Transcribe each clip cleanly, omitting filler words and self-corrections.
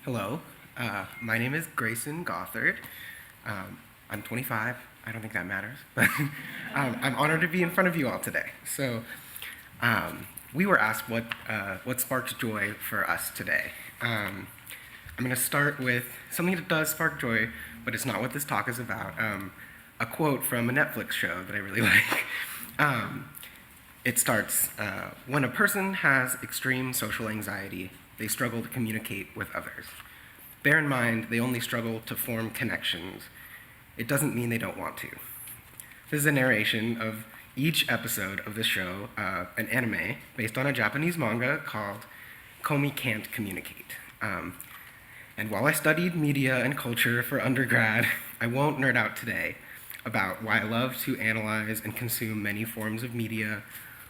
Hello, my name is Grayson Gothard. I'm 25. I don't think that matters, but I'm honored to be in front of you all today. So, we were asked what sparks joy for us today. I'm going to start with something that does spark joy, but it's not what this talk is about. A quote from a Netflix show that I really like. It starts, when a person has extreme social anxiety, they struggle to communicate with others. Bear in mind, they only struggle to form connections. It doesn't mean they don't want to. This is a narration of each episode of the show, an anime based on a Japanese manga called Komi Can't Communicate. And while I studied media and culture for undergrad, I won't nerd out today about why I love to analyze and consume many forms of media,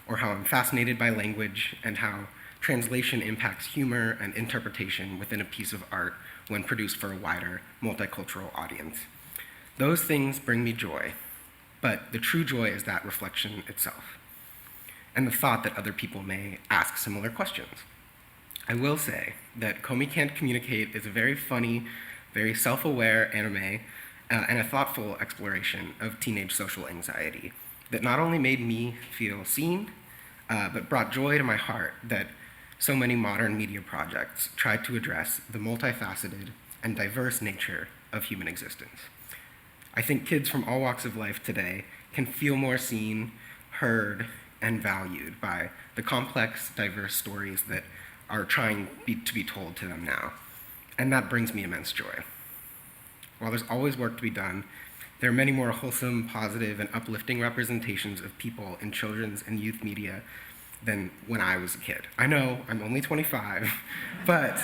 or how I'm fascinated by language and how translation impacts humor and interpretation within a piece of art when produced for a wider, multicultural audience. Those things bring me joy, but the true joy is that reflection itself, and the thought that other people may ask similar questions. I will say that Komi Can't Communicate is a very funny, very self-aware anime and a thoughtful exploration of teenage social anxiety that not only made me feel seen, but brought joy to my heart that so many modern media projects try to address the multifaceted and diverse nature of human existence. I think kids from all walks of life today can feel more seen, heard, and valued by the complex, diverse stories that are trying to be told to them now. And that brings me immense joy. While there's always work to be done, there are many more wholesome, positive, and uplifting representations of people in children's and youth media than when I was a kid. I know I'm only 25, but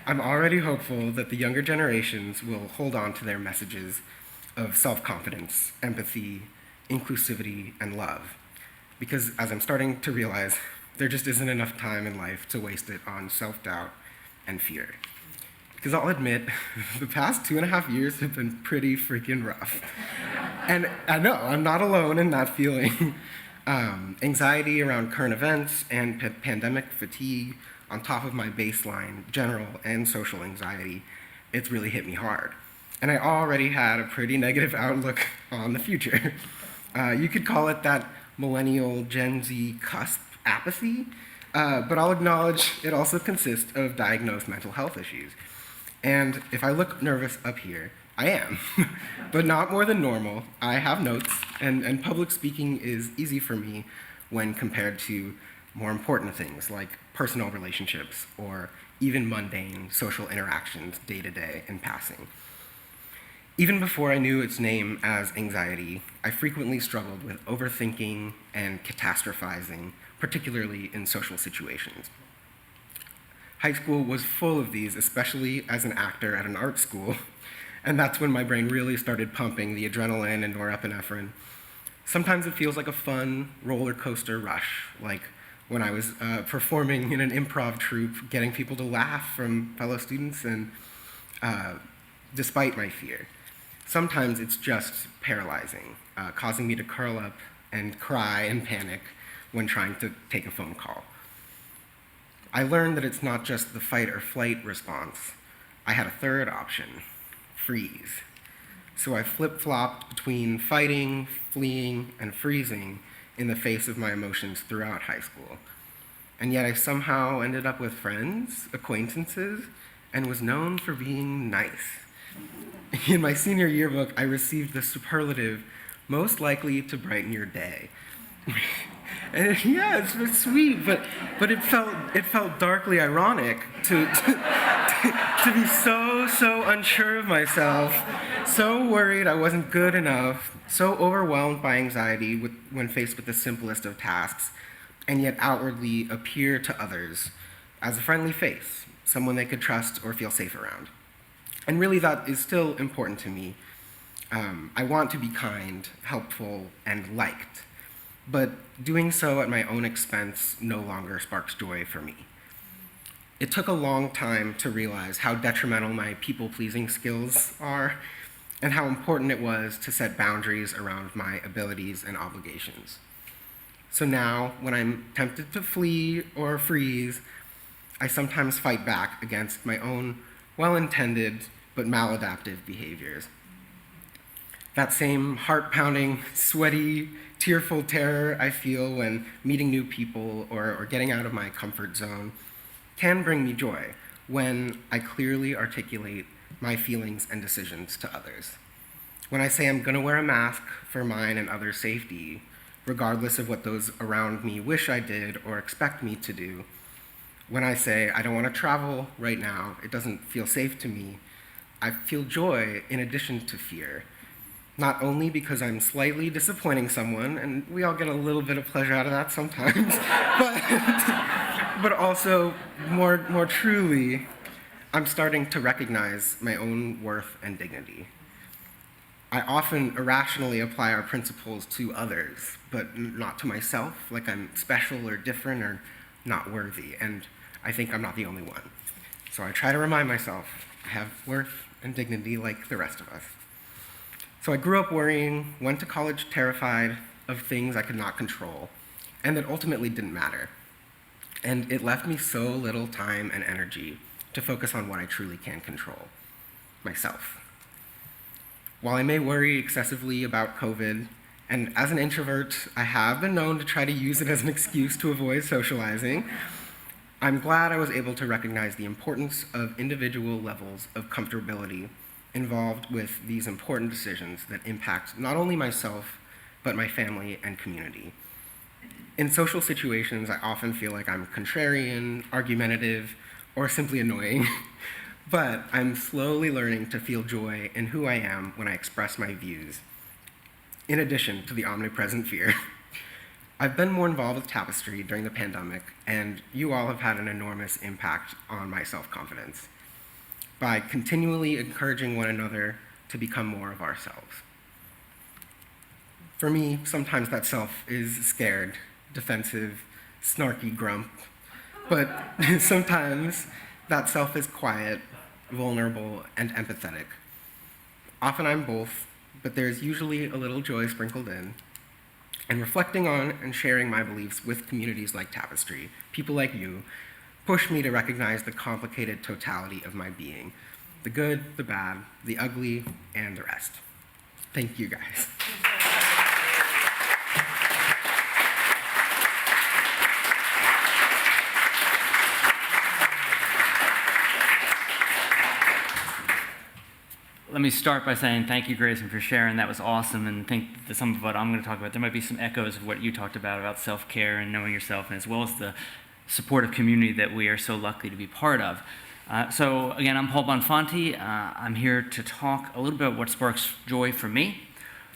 I'm already hopeful that the younger generations will hold on to their messages of self-confidence, empathy, inclusivity, and love. Because as I'm starting to realize, there just isn't enough time in life to waste it on self-doubt and fear. Because I'll admit, the past 2.5 years have been pretty freaking rough. And I know, I'm not alone in that feeling. Anxiety around current events and pandemic fatigue on top of my baseline general and social anxiety, it's really hit me hard. And I already had a pretty negative outlook on the future. You could call it that millennial Gen Z cusp apathy, but I'll acknowledge it also consists of diagnosed mental health issues. And if I look nervous up here, I am, but not more than normal. I have notes, and public speaking is easy for me when compared to more important things like personal relationships or even mundane social interactions day to day in passing. Even before I knew its name as anxiety, I frequently struggled with overthinking and catastrophizing, particularly in social situations. High school was full of these, especially as an actor at an art school, and that's when my brain really started pumping the adrenaline and norepinephrine. Sometimes it feels like a fun roller coaster rush, like when I was performing in an improv troupe, getting people to laugh from fellow students, and despite my fear. Sometimes it's just paralyzing, causing me to curl up and cry and panic when trying to take a phone call. I learned that it's not just the fight or flight response. I had a third option: freeze. So I flip-flopped between fighting, fleeing, and freezing in the face of my emotions throughout high school. And yet I somehow ended up with friends, acquaintances, and was known for being nice. In my senior yearbook, I received the superlative, most likely to brighten your day. And yeah, it's sweet, but it felt darkly ironic to be so unsure of myself, so worried I wasn't good enough, so overwhelmed by anxiety when faced with the simplest of tasks, and yet outwardly appear to others as a friendly face, someone they could trust or feel safe around. And really that is still important to me. I want to be kind, helpful, and liked. But doing so at my own expense no longer sparks joy for me. It took a long time to realize how detrimental my people-pleasing skills are and how important it was to set boundaries around my abilities and obligations. So now, when I'm tempted to flee or freeze, I sometimes fight back against my own well-intended but maladaptive behaviors. That same heart-pounding, sweaty, tearful terror I feel when meeting new people or getting out of my comfort zone can bring me joy when I clearly articulate my feelings and decisions to others. When I say I'm gonna wear a mask for mine and others' safety, regardless of what those around me wish I did or expect me to do. When I say I don't wanna travel right now, it doesn't feel safe to me, I feel joy in addition to fear. Not only because I'm slightly disappointing someone, and we all get a little bit of pleasure out of that sometimes, but also more truly, I'm starting to recognize my own worth and dignity. I often irrationally apply our principles to others, but not to myself, like I'm special or different or not worthy, and I think I'm not the only one. So I try to remind myself I have worth and dignity like the rest of us. So I grew up worrying, went to college terrified of things I could not control, and that ultimately didn't matter. And it left me so little time and energy to focus on what I truly can control, myself. While I may worry excessively about COVID, and as an introvert, I have been known to try to use it as an excuse to avoid socializing, I'm glad I was able to recognize the importance of individual levels of comfortability involved with these important decisions that impact not only myself, but my family and community. In social situations, I often feel like I'm contrarian, argumentative, or simply annoying, but I'm slowly learning to feel joy in who I am when I express my views, in addition to the omnipresent fear. I've been more involved with Tapestry during the pandemic, and you all have had an enormous impact on my self-confidence by continually encouraging one another to become more of ourselves. For me, sometimes that self is scared, defensive, snarky grump, but sometimes that self is quiet, vulnerable, and empathetic. Often I'm both, but there's usually a little joy sprinkled in. And reflecting on and sharing my beliefs with communities like Tapestry, people like you, push me to recognize the complicated totality of my being, the good, the bad, the ugly, and the rest. Thank you, guys. Let me start by saying thank you, Grayson, for sharing. That was awesome, and think that some of what I'm going to talk about, there might be some echoes of what you talked about self-care and knowing yourself, and as well as the supportive community that we are so lucky to be part of. So again, I'm Paul Bonfanti. I'm here to talk a little bit about what sparks joy for me.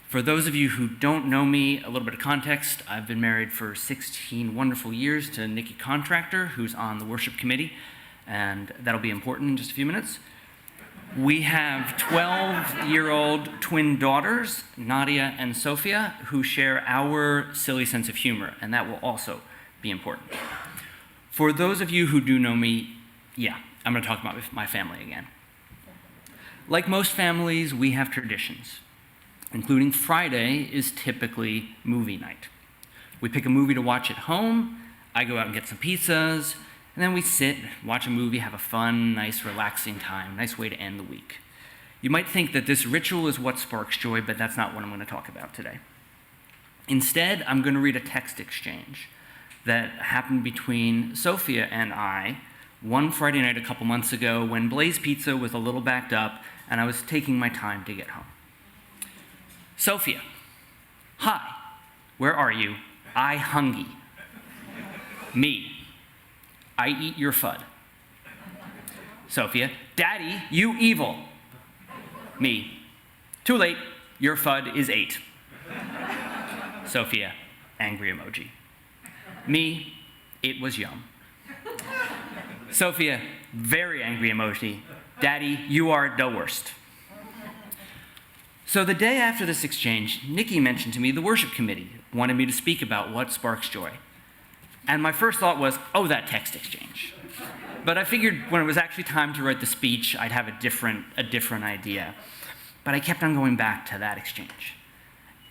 For those of you who don't know me, a little bit of context, I've been married for 16 wonderful years to Nikki Contractor, who's on the worship committee, and that'll be important in just a few minutes. We have 12-year-old twin daughters, Nadia and Sophia, who share our silly sense of humor, and that will also be important. For those of you who do know me, yeah, I'm going to talk about my family again. Like most families, we have traditions, including Friday is typically movie night. We pick a movie to watch at home, I go out and get some pizzas, and then we sit, watch a movie, have a fun, nice, relaxing time, nice way to end the week. You might think that this ritual is what sparks joy, but that's not what I'm going to talk about today. Instead, I'm going to read a text exchange that happened between Sophia and I one Friday night a couple months ago when Blaze Pizza was a little backed up and I was taking my time to get home. Sophia, hi, where are you? I hungry. Me, I eat your FUD. Sophia, Daddy, you evil. Me, too late, your FUD is 8. Sophia, angry emoji. Me, it was yum. Sophia, very angry emoji. Daddy, you are the worst. So the day after this exchange, Nikki mentioned to me the worship committee wanted me to speak about what sparks joy. And my first thought was, oh, that text exchange. But I figured when it was actually time to write the speech, I'd have a different idea. But I kept on going back to that exchange.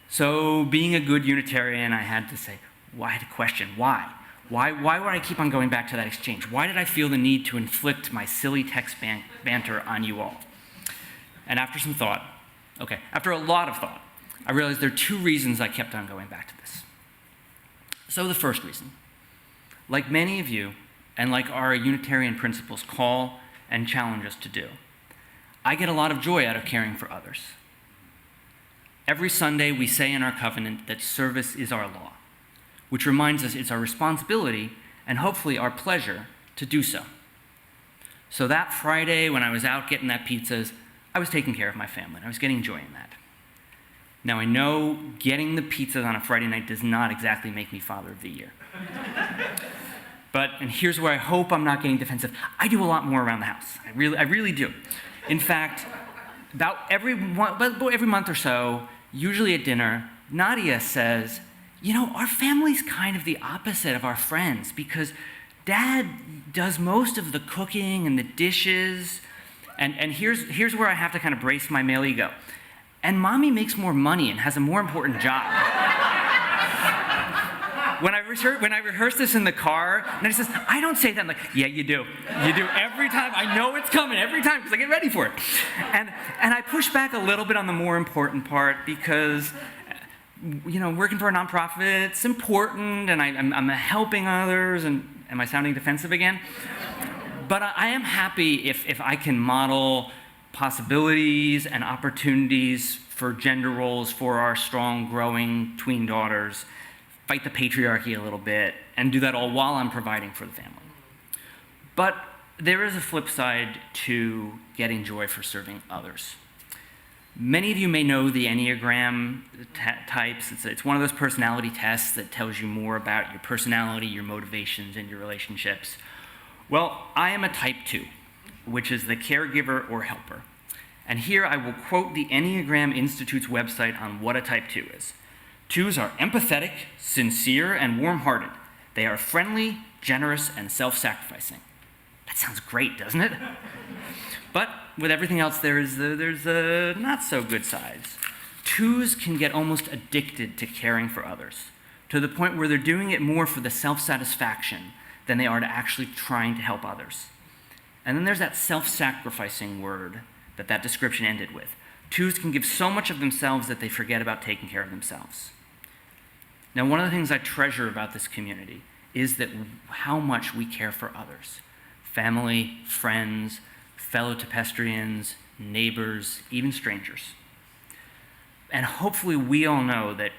So being a good Unitarian, I had to say, well, I had to question, why? Why would I keep on going back to that exchange? Why did I feel the need to inflict my silly text banter on you all? And after a lot of thought, I realized there are two reasons I kept on going back to this. So the first reason, like many of you, and like our Unitarian principles call and challenge us to do, I get a lot of joy out of caring for others. Every Sunday we say in our covenant that service is our law, which reminds us it's our responsibility and hopefully our pleasure to do so. So that Friday when I was out getting that pizzas, I was taking care of my family, and I was getting joy in that. Now I know getting the pizzas on a Friday night does not exactly make me Father of the Year. And here's where I hope I'm not getting defensive, I do a lot more around the house. I really do. In fact, about every month or so, usually at dinner, Nadia says, our family's kind of the opposite of our friends because Dad does most of the cooking and the dishes, and here's where I have to kind of brace my male ego. And Mommy makes more money and has a more important job. When I rehearse this in the car, and he says, I don't say that. I'm like, yeah, you do. You do every time. I know it's coming every time because I get ready for it. And I push back a little bit on the more important part because, working for a nonprofit, it's important, and I'm helping others, and am I sounding defensive again? But I am happy if I can model possibilities and opportunities for gender roles for our strong, growing tween daughters, fight the patriarchy a little bit, and do that all while I'm providing for the family. But there is a flip side to getting joy for serving others. Many of you may know the Enneagram types. It's one of those personality tests that tells you more about your personality, your motivations, and your relationships. Well, I am a type 2, which is the caregiver or helper. And here I will quote the Enneagram Institute's website on what a type 2 is. 2s are empathetic, sincere, and warm-hearted. They are friendly, generous, and self-sacrificing. That sounds great, doesn't it? But with everything else, there's a not-so-good sides. 2s can get almost addicted to caring for others, to the point where they're doing it more for the self-satisfaction than they are to actually trying to help others. And then there's that self-sacrificing word that description ended with. 2s can give so much of themselves that they forget about taking care of themselves. Now, one of the things I treasure about this community is that how much we care for others. Family, friends, fellow Tapestrians, neighbors, even strangers. And hopefully we all know that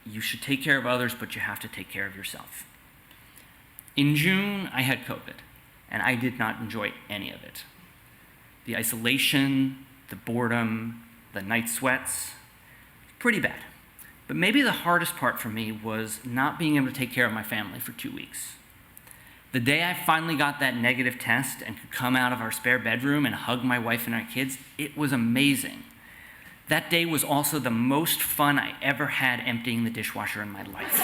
you should take care of others, but you have to take care of yourself. In June, I had COVID, and I did not enjoy any of it. The isolation, the boredom, the night sweats, pretty bad. But maybe the hardest part for me was not being able to take care of my family for 2 weeks. The day I finally got that negative test and could come out of our spare bedroom and hug my wife and our kids, it was amazing. That day was also the most fun I ever had emptying the dishwasher in my life.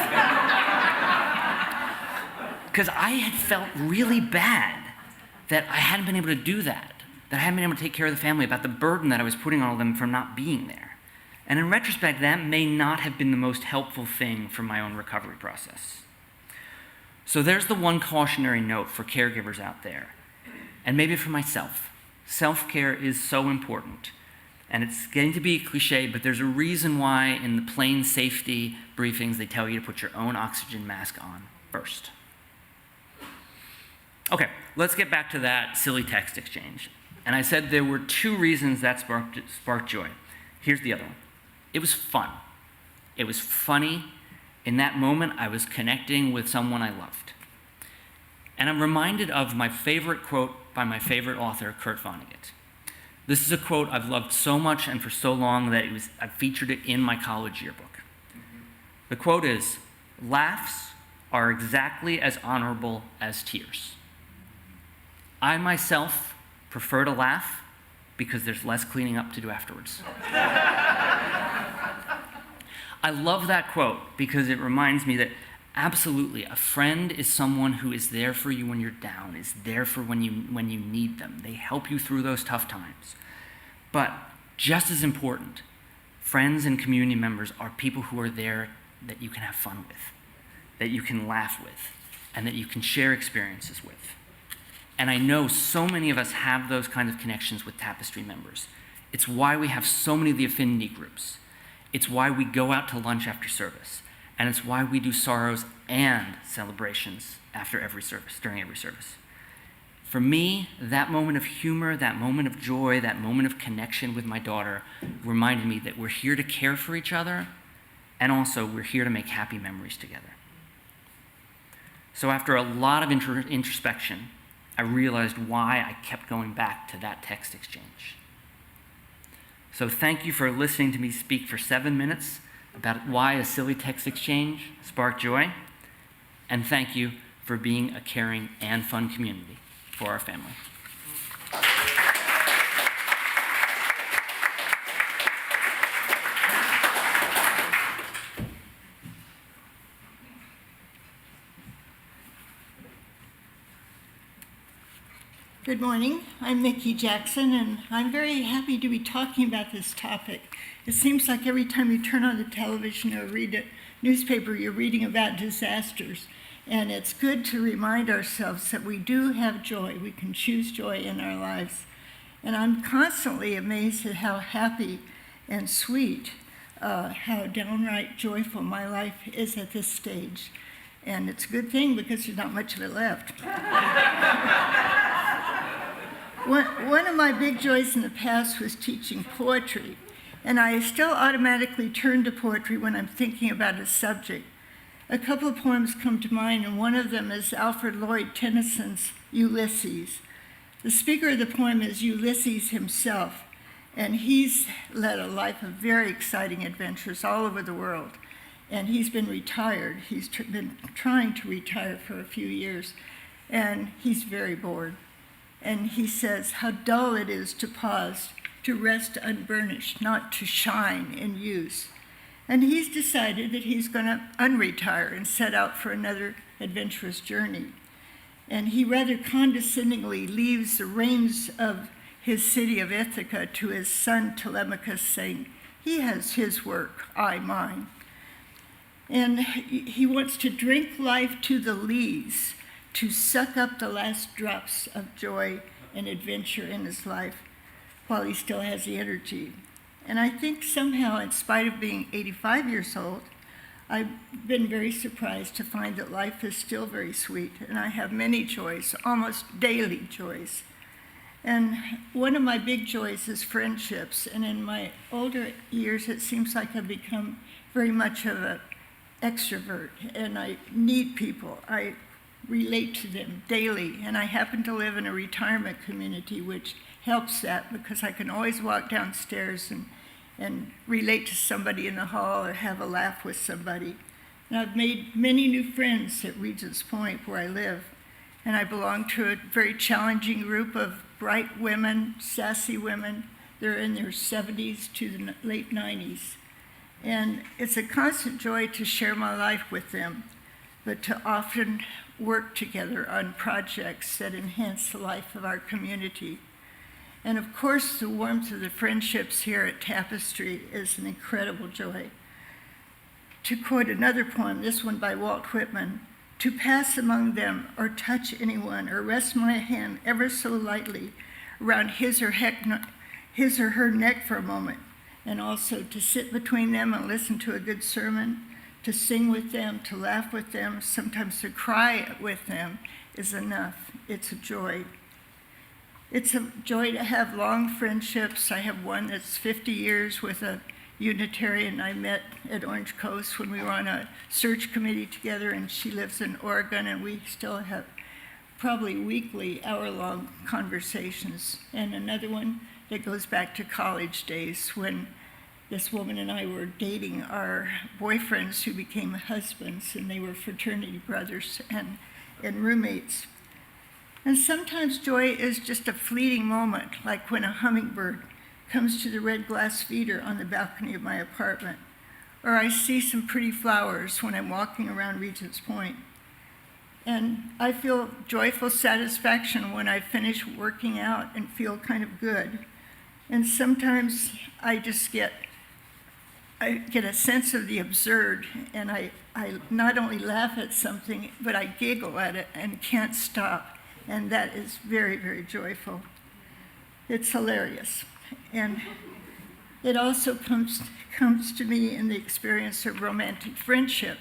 Because I had felt really bad that I hadn't been able to do that I hadn't been able to take care of the family, about the burden that I was putting on them from not being there. And in retrospect, that may not have been the most helpful thing for my own recovery process. So there's the one cautionary note for caregivers out there, and maybe for myself. Self-care is so important. And it's getting to be a cliche, but there's a reason why in the plane safety briefings they tell you to put your own oxygen mask on first. Okay, let's get back to that silly text exchange. And I said there were 2 reasons that sparked joy. Here's the other one. It was fun. It was funny. In that moment, I was connecting with someone I loved. And I'm reminded of my favorite quote by my favorite author, Kurt Vonnegut. This is a quote I've loved so much and for so long that I featured it in my college yearbook. The quote is, "Laughs are exactly as honorable as tears." I myself prefer to laugh because there's less cleaning up to do afterwards. I love that quote because it reminds me that absolutely a friend is someone who is there for you when you're down, is there for when you need them. They help you through those tough times. But just as important, friends and community members are people who are there that you can have fun with, that you can laugh with. and that you can share experiences with. And I know so many of us have those kinds of connections with Tapestry members. It's why we have so many of the affinity groups. It's why we go out to lunch after service. And it's why we do sorrows and celebrations after every service, during every service. For me, that moment of humor, that moment of joy, that moment of connection with my daughter reminded me that we're here to care for each other, and also we're here to make happy memories together. So after a lot of introspection, I realized why I kept going back to that text exchange. So thank you for listening to me speak for 7 minutes about why a silly text exchange sparked joy, and thank you for being a caring and fun community for our family. Good morning. I'm Mickey Jackson, and I'm very happy to be talking about this topic. It seems like every time you turn on the television or read a newspaper, you're reading about disasters. And it's good to remind ourselves that we do have joy. We can choose joy in our lives. And I'm constantly amazed at how happy and sweet, how downright joyful my life is at this stage. And it's a good thing because there's not much of it left. One of my big joys in the past was teaching poetry, and I still automatically turn to poetry when I'm thinking about a subject. A couple of poems come to mind, and one of them is Alfred Lloyd Tennyson's Ulysses. The speaker of the poem is Ulysses himself, and he's led a life of very exciting adventures all over the world. And he's been retired. He's been trying to retire for a few years, and he's very bored. And he says, how dull it is to pause, to rest unburnished, not to shine in use. And he's decided that he's going to unretire and set out for another adventurous journey. And he rather condescendingly leaves the reins of his city of Ithaca to his son Telemachus, saying, he has his work, I mine. And he wants to drink life to the lees, to suck up the last drops of joy and adventure in his life while he still has the energy. And I think somehow, in spite of being 85 years old, I've been very surprised to find that life is still very sweet, and I have many joys, almost daily joys. And one of my big joys is friendships, and in my older years, it seems like I've become very much of an extrovert, and I need people. I relate to them daily, and I happen to live in a retirement community, which helps that because I can always walk downstairs and relate to somebody in the hall or have a laugh with somebody. And I've made many new friends at Regents Point, where I live, and I belong to a very challenging group of bright women, sassy women. They're in their 70s to the late 90s. And it's a constant joy to share my life with them, but to often work together on projects that enhance the life of our community. And of course, the warmth of the friendships here at Tapestry is an incredible joy. To quote another poem, this one by Walt Whitman, to pass among them or touch anyone or rest my hand ever so lightly around his or her neck for a moment, and also to sit between them and listen to a good sermon, to sing with them, to laugh with them, sometimes to cry with them is enough. It's a joy. It's a joy to have long friendships. I have one that's 50 years with a Unitarian I met at Orange Coast when we were on a search committee together, and she lives in Oregon, and we still have probably weekly, hour-long conversations. And another one that goes back to college days when this woman and I were dating our boyfriends who became husbands, and they were fraternity brothers and roommates. And sometimes joy is just a fleeting moment, like when a hummingbird comes to the red glass feeder on the balcony of my apartment, or I see some pretty flowers when I'm walking around Regents Point. And I feel joyful satisfaction when I finish working out and feel kind of good. And sometimes I just get I get a sense of the absurd, and I not only laugh at something, but I giggle at it and can't stop, and that is very, very joyful. It's hilarious. And it also comes to me in the experience of romantic friendship.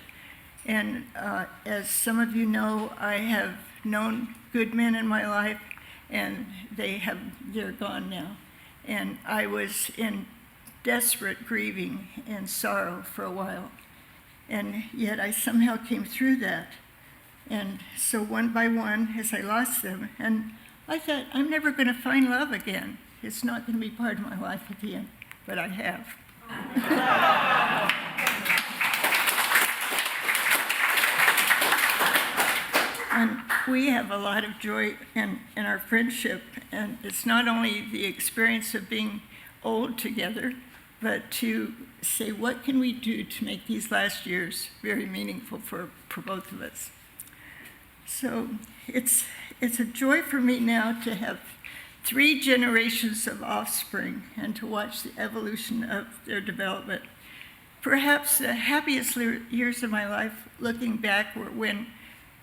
And as some of you know, I have known good men in my life, and they're gone now. And I was in desperate grieving and sorrow for a while. And yet I somehow came through that. And so one by one, as I lost them, and I thought, I'm never going to find love again. It's not going to be part of my life again, but I have. And we have a lot of joy in our friendship, and it's not only the experience of being old together, but to say, what can we do to make these last years very meaningful for both of us? So it's a joy for me now to have 3 generations of offspring and to watch the evolution of their development. Perhaps the happiest years of my life, looking back, were when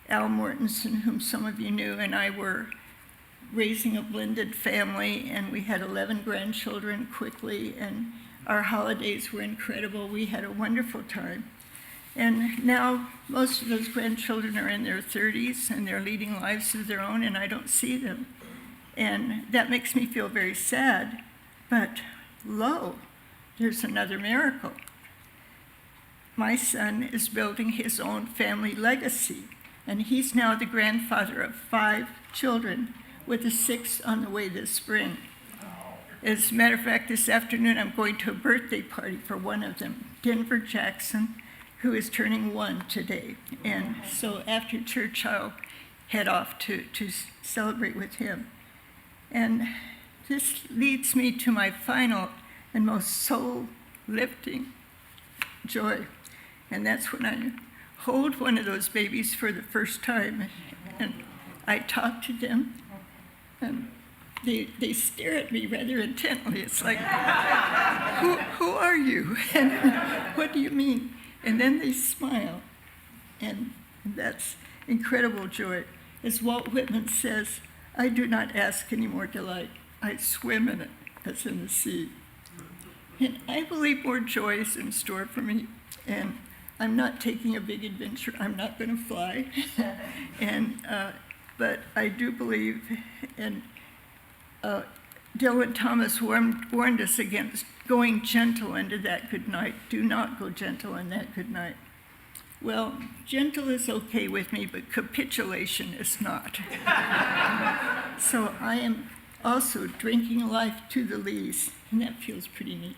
Al Mortensen, whom some of you knew, and I were raising a blended family, and we had 11 grandchildren quickly, and our holidays were incredible. We had a wonderful time. And now most of those grandchildren are in their 30s, and they're leading lives of their own, and I don't see them. And that makes me feel very sad. But lo, there's another miracle. My son is building his own family legacy, and he's now the grandfather of 5 children, with a 6th on the way this spring. As a matter of fact, this afternoon I'm going to a birthday party for one of them, Denver Jackson, who is turning 1 today. And so after church, I'll head off to celebrate with him. And this leads me to my final and most soul-lifting joy. And that's when I hold one of those babies for the first time, and I talk to them, and they stare at me rather intently. It's like, who are you? And what do you mean? And then they smile, and that's incredible joy. As Walt Whitman says, I do not ask any more delight. I swim in it as in the sea. And I believe more joy is in store for me. And I'm not taking a big adventure. I'm not going to fly. But I do believe, and Dylan Thomas warned us against going gentle into that good night. Do not go gentle in that good night. Well, gentle is okay with me, but capitulation is not. So I am also drinking life to the lees, and that feels pretty neat.